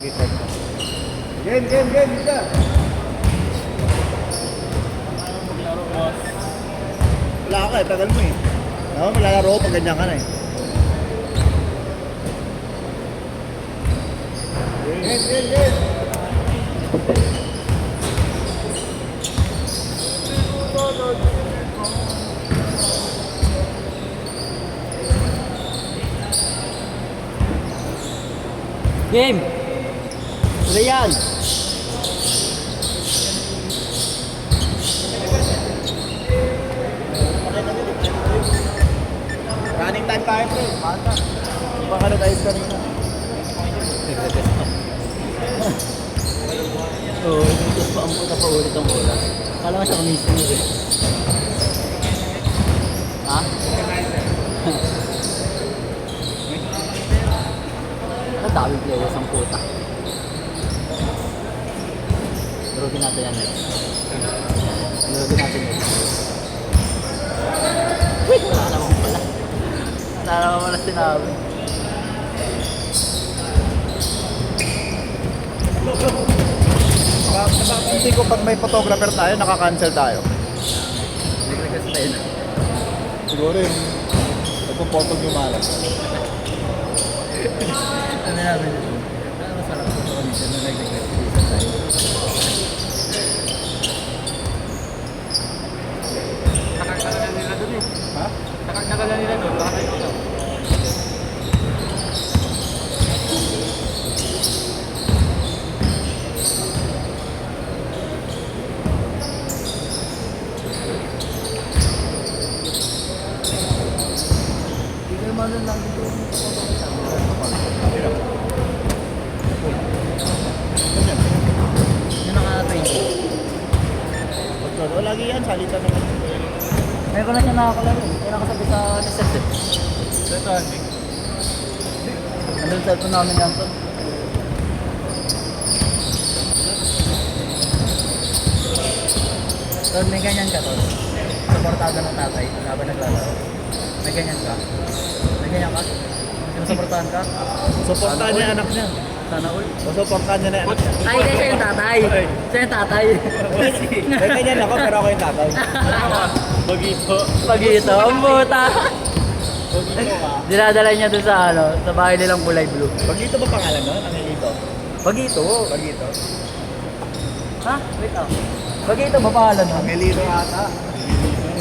Game, isa. Wala ka eh, tagal mo eh. Ako, malalaro ko pag ganyan ka na eh. Game. Game! Ano yan? Running time tayo pre. Bata. Baka nag-ayos kanina. Oo, inutos pa ang puta pa ulit ang bola. Kala ko siya kumising nito eh. Ha? Ang daming players ang puta. Durugin natin yan eh. Durugin natin yun. Wait! Wala naman pala. Wala naman pala sinabi. Napapansin ko pag may photographer tayo, nakaka-cancel tayo. Hindi kasi tayo na. Siguro yung nagpo-photog yung malas. Ano namin ito? Masarap sa commission na nag-request tayo. Nakakala nila doon eh. Ha? Nakakala nila doon. Baka tayo ito. Hindi kayo malam lang dito. Yung naka-train. O, lagi yan, salita naman. Ngayon ko na siya nakakalaro. Kaya nakasabi sa set eh. Ito, Andy. Andun sa ito namin yan to. Tol, may ganyan ka tol. Supportado ng tatay habang naglalaro. May ganyan ka. May ganyan ka. Sinusuportahan ka. Supportahan niya anak niya. Sana all. O supportahan niya na anak niya. Ay, hindi siya yung tatay. Siya yung tatay. May ganyan ako, pero ako yung tatay. Bagito. Pag-ito, ang puta. Bagito ka. Dinadala niya doon sa ano, sa bahay nilang kulay blue. Pag dito ba pangalan no? Ang Elito? Pag-ito. Pag dito? Ha? Wait lang. Pag-ito ba pangalan Ang nun? Elito ata.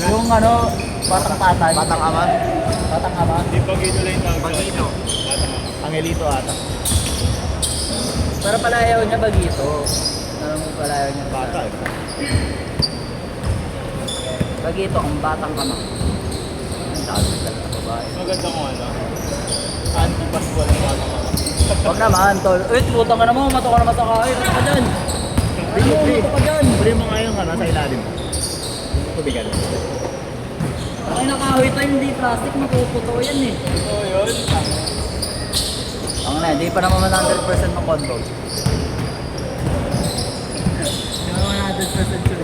Yung ano, batang tatay. Batang ama? Batang ama. Hindi bagito lang yung tawag. Bagito. Ang Elito ata. Pero palayaw niya bagito. Alam mo palayaw niya. Bata eh. Bagito ang batang ama. Ang dami talaga babae. Maganda mo ano. Anti-Pascual ang mga mga. Wag naman, tol. Uy, putang ka naman. Mato ka naman sa kain. Mato ka dyan. Mato ka dyan. Pwede mo ngayon ka nasa ilalim. Tubigan. Ay, nakahoy tayo. Hindi plastic. Mapuputo yan eh. Oo yun. Ang na, hindi pa naman 100% ng control. Hindi pa naman 100% sure.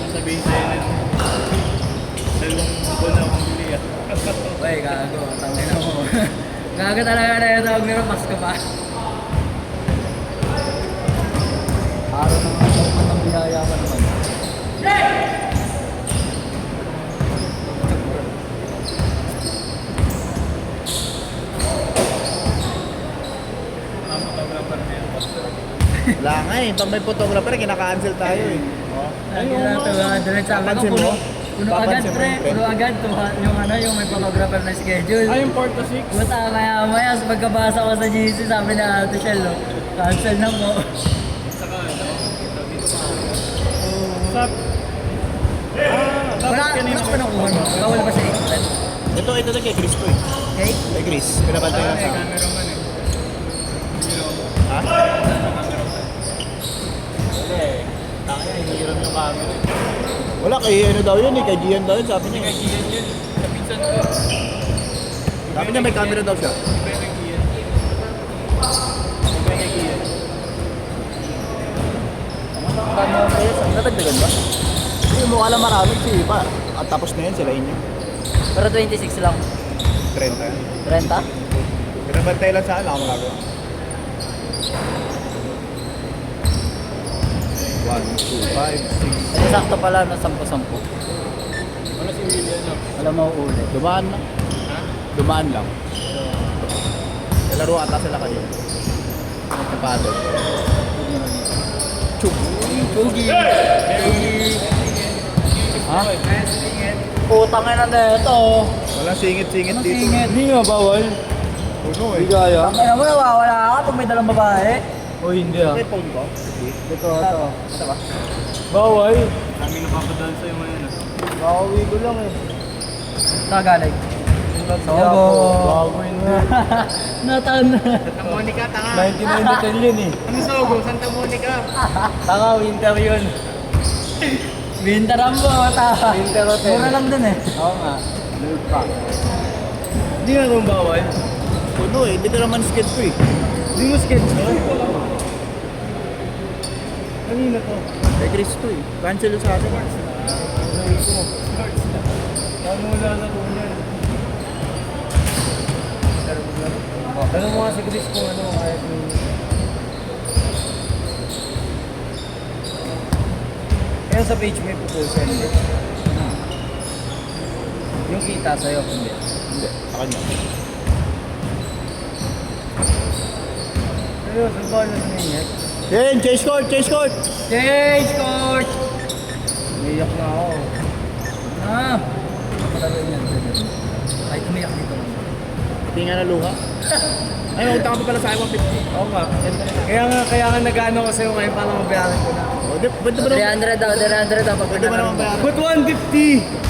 Nasabihin sa'yo na dalawang buwan na akong bili ah. Uy, gago. Tangin na mo. Gago talaga na yung tawag nila. Pasko pa. Araw naman ang biyaya ka naman. Ang photographer na yan. Wala nga eh. Pag may photographer, kinaka-cancel tayo eh. Oh. Lagi na ito, direct sabi ko, Papansin mo? puno agad Papansin mo pre, yung friend. puno agad, yung ano, yung may photographer na schedule. Ay, yung 4 to 6. Buta, maya, sa pagkabasa ko sa GC, sabi na Ate Shell, no, cancel na mo. Saka ano, Sap. Wala, kanina ano pa nakuha mo? Bawal ba sa internet? Ito na kay Chris ko eh. Okay? Kay Chris. Pinabantay lang sa akin. Cameraman eh. Ha? Cameraman. Hindi. Tangina, hinihiram yung camera eh. Wala, kay ano daw yun eh. Kay Gian daw yun. Sabi niya. Kay Gian yun. Kapinsan ko. Sabi niya may camera daw siya. Iba kay Gian. Iba kay Gian. Paano kayo? Natagdagan ba? Hindi mo alam marami siya pa. At tapos na yan sila inyo. Pero 26 lang. 30. 30? Pinabantay lang sa akin. Ako magagawa. 1, 2, 5, 6. Ay, sakto pala na 10-10. Wala si William, no? Alam mo ulit. Dumaan lang. Ha? Dumaan lang. Kalaro ata sila kanina. Napado. Chuk. Pugi. Ha? Putang ina na ito. Walang singit-singit Ano dito. singit? Hindi nga bawal. Puno eh. Hindi kaya. Ang ina mo, nawawala ka pag may dalang babae. O hindi ah. May phone ko? Ito. Ito ba? Bawal. Kami napapadaan sa'yo ngayon ah. Nakauwi ko lang eh. Tagalig. Sogo. Bago yun na. Natan. Santa Monica, tanga. 99 hotel yun eh. Ano Sogo? Santa Monica. Tanga, winter yun. Winter ang bota. Winter hotel. Mura lang dun eh. Oo nga. Load pa. Hindi nga nung bawal. Puno eh. Hindi ka naman skid ko eh. Hindi mo sketch mo. Kanina to. Kay Cristo eh. Cancel sa atin. Paano wala na po yan? Tanong mo nga si Chris kung ano kahit yung... Kaya sa page may proposal. Yung kita sa'yo, hindi. Hindi. Sa kanya. Pero sa ball na sinayat. Yan! Change court! Change court! Change court! Umiyak na ako. Ah! Patalo yan. Ay, tumiyak dito. Hindi nga na luha. Ay, utang ka pa pala sa akin 150. Oo nga. Kaya nga nag-ano ko sa'yo ngayon para mabayaran ko na. O, di, pwede ba naman? 300 daw, 300 daw. Pwede ba naman bayaran? But 150!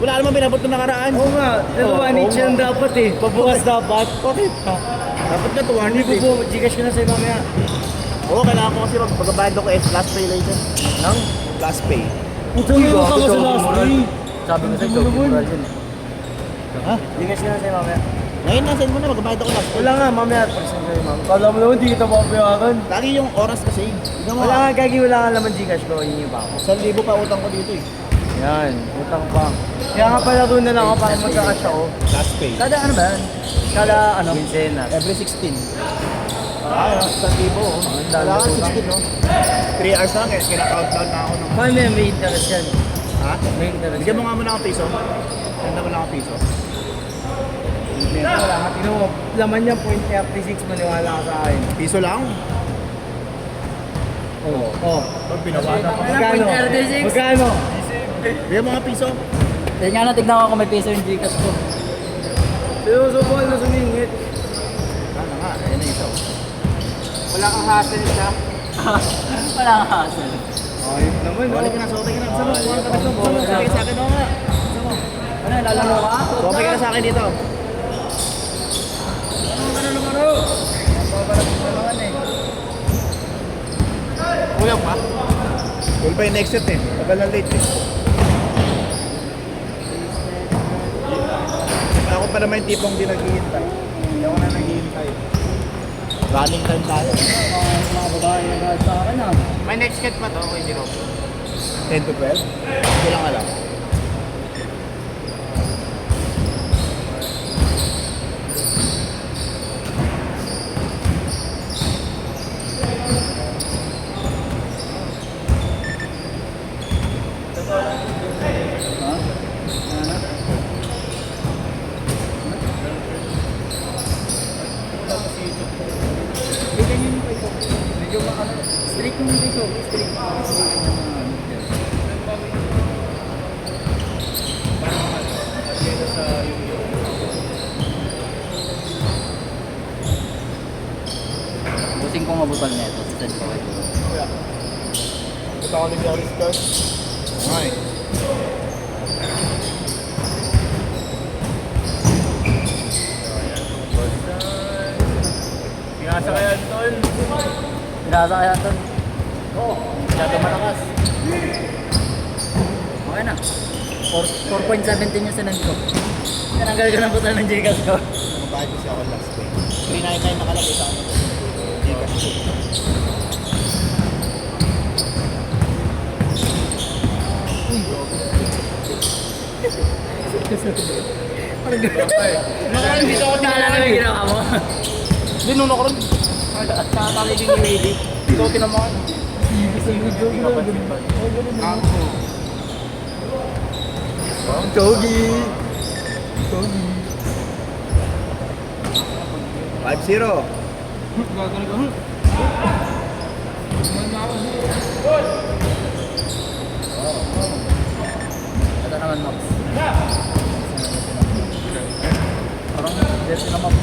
Wala naman pinabot na nakaraan. Oo nga, dalawa Oo, ni oo Chen nga. dapat eh. Pabukas dapat. Bakit? Dapat ka Hindi 200 ko eh. po, Gcash ko na sa'yo mamaya. Oo, kailangan ko kasi magbabayad ako eh. Last pay later. Nang? Last pay. Utang mo ka sa last day. Sabi ko sa'yo, moral yun eh. Ha? Gcash ko na sa'yo mamaya. Ngayon na, send mo na. Magbabayad ako last pay. Wala nga, mamaya. Present sa'yo ma'am. Kala mo naman, di kita mapayaran. Lagi yung oras kasi. Tignan mo. Wala nga, Gagi, wala nga laman Gcash ko. Hingi pa ako. 1,000 pa utang ko dito eh. Yan, utang pa. Kaya nga pala doon na lang ako para magkakash ako. Last pay. Kada ano ba yan? Kada ano? Quincenas. Every 16. Ah, 1,000 oh. dami Wala ka utang. 16 oh. 3 hours lang eh. Kina-countdown na ako ng... Paano yan, may interest yan? Ha? May interest Bigyan mo nga muna ako piso. Ganda mo lang ako piso. Wala nga, tingnan mo. Laman niya, 0.36, maniwala ka sa akin. Piso lang? Oo. Oh. Pag binawada ko. Magkano? 0.36? Magkano? Bigyan mo nga piso. Tingnan nga na, tignan ko kung may piso yung Gcash ko. Sinusubol na sumingit. Sana nga. Ayan na isa. Wala kang hassle siya. Wala nga hassle. Ayos naman, no? Balik ka na. Sobay ka na. Sama ko. Sobay ka sa akin. Oo nga. Ano, lalaro ka? Sobay ka na sa akin dito. Naman eh. Kuya pa? Full pa yung next set eh. Tagal na late eh. Ako pa naman yung tipong di naghihintay. Hindi ako na naghihintay. Running time tayo. Mga babae na sa akin ah. May next cut pa to, kay Jiro. 10 to 12? Hindi lang alam. Ha? Ano? Hindi ganyan yung ito. Medyo ano, strict yung dito. Strict. Busing kong mabutal na ito. Send ko kayo. Ito ako nag-Yaris card. Okay. Pinasa kaya, Tol. Pinasa kaya ito. Oo. Masyado malakas. Okay na. 4.17 yung sinend ko. Tinanggal ko ng butal ng Gcash ko. Mabahid kasi ako last pay. 399 nakalagay sa ano. Gcash ko. Nakaraan dito ako Kala na may ginawa mo. Hindi, nung nakaraan. Kakatali din yung Willie. Ito, tinamaan. Ako. Chogi! 5-0. Gagawin ko. Ito naman, Max. Parang jersey na Max.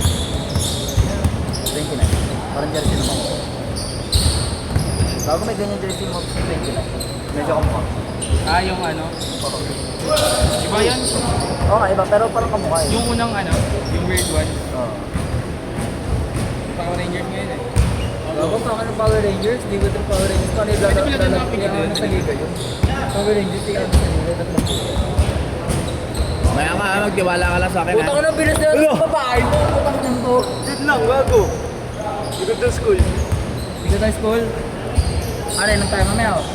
29. Parang jersey na Max. Bago may ganyan jersey Max, 29. Medyo kamukha. Ah, yung ano? Iba yan? Oo nga, iba. Pero parang kamukha eh. Yung unang ano? Yung weird one. Oo. Power Rangers ngayon eh. Bago pa ako ng Power Rangers, di ko ito Power Rangers. Paano yung Pwede pala tayo mapigil lalagyan din. sa liga yun? Power Rangers, tingnan mo sa liga. Maya nga, magtiwala ka lang sa akin Puta ko na bilis na sa babae mo. Puta ko nang to. Dito lang, gago. Dito to school. Hindi ka tayo school. Ano, ilang tayo mamaya oh.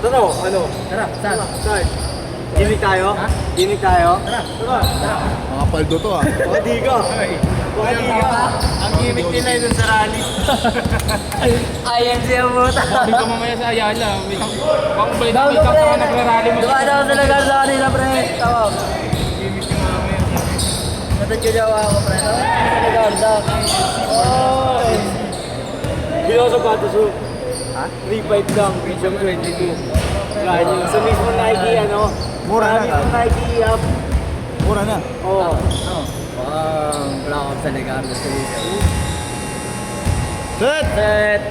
Tara, ano? Tara, saan? Saan? Gimik tayo? Ha? Gimik tayo? Tara, tara. Mga paldo to ah. Pwede ka. Pwede ka. Ang gimmick nila yun sa rally. IMC ang puta. Sabi ko mamaya sa Ayala. Baka balik ka ka nagrarally mo. Dumaan ako sa lugar sa kanina, pre. Tawag. Gimmick yung mamaya. Natagyawa ako, pre. Tawag sa lugar sa... Oh! Ginawa sa patos oh. Ha? 3.5 lang, Vision 22. Ganyan. Sa mismo Nike, ano? Mura na. Mismo Nike app. Mura na. Oo. Wala akong sa lugar sa lugar. Set! Set!